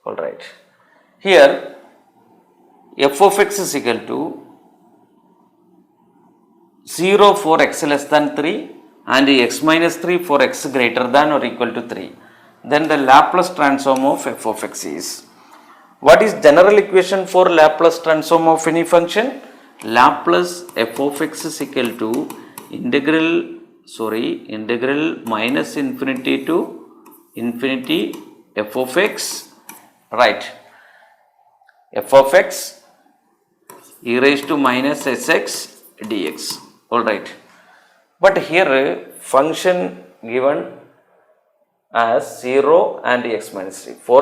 Alright. Here f of x is equal to 0 for x less than 3 and x minus 3 for x greater than or equal to 3. Then the Laplace transform of f of x is. What is general equation for Laplace transform of any function? Laplace f of x is equal to integral minus infinity to infinity f of x, right? F of x e raised to minus sx dx, alright. But here function given as 0 and x minus 3 for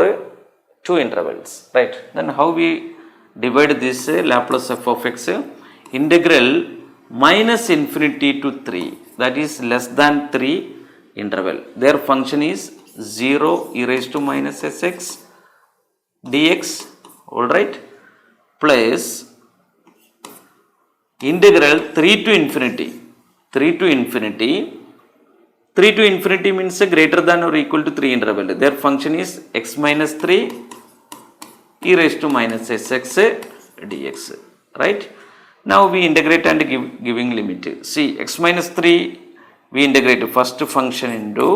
2 intervals, right? Then how we divide this Laplace f of x? Integral minus infinity to 3, that is less than 3 interval. Their function is 0 e raised to minus sx dx, alright, plus integral 3 to infinity. 3 to infinity means greater than or equal to 3 interval. Their function is x minus 3 e raised to minus sx dx, right? Now we integrate and giving limit. See, x minus 3 we integrate first function into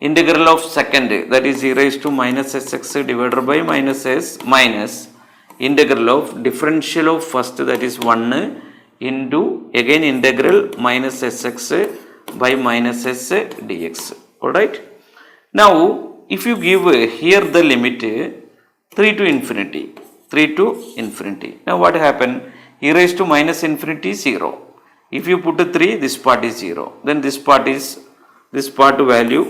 integral of second, that is e raised to minus sx divided by minus s minus integral of differential of first, that is 1 into again integral minus sx by minus s dx, alright. Now if you give here the limit 3 to infinity. Now what happened? E raised to minus infinity 0. If you put 3, this part is 0. Then this part value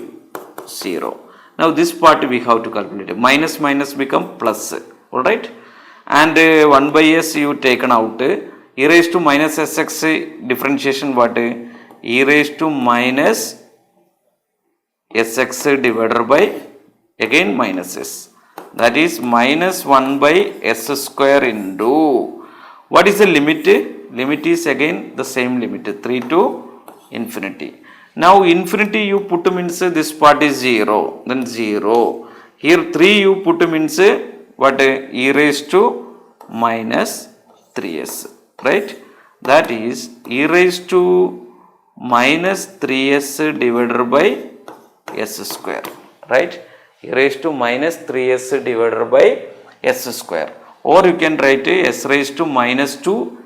0. Now this part we have to calculate. Minus become plus, alright. And 1 by s you taken out. E raised to minus sx differentiation what? E raised to minus sx divided by again minus s. That is minus 1 by s square into, what is the limit? Limit is again the same limit, 3 to infinity. Now infinity you put means this part is 0, then 0. Here 3 you put means what? E raised to minus 3s, right? That is e raised to minus 3s divided by s square, right? E raised to minus 3s divided by s square. Or you can write s raised to minus 2.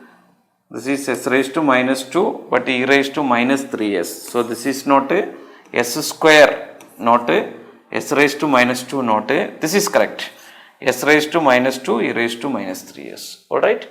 This is s raised to minus 2, but e raised to minus 3s. So this is not a s square, not a s raised to minus 2, not a, this is correct. S raised to minus 2, e raised to minus 3s, alright.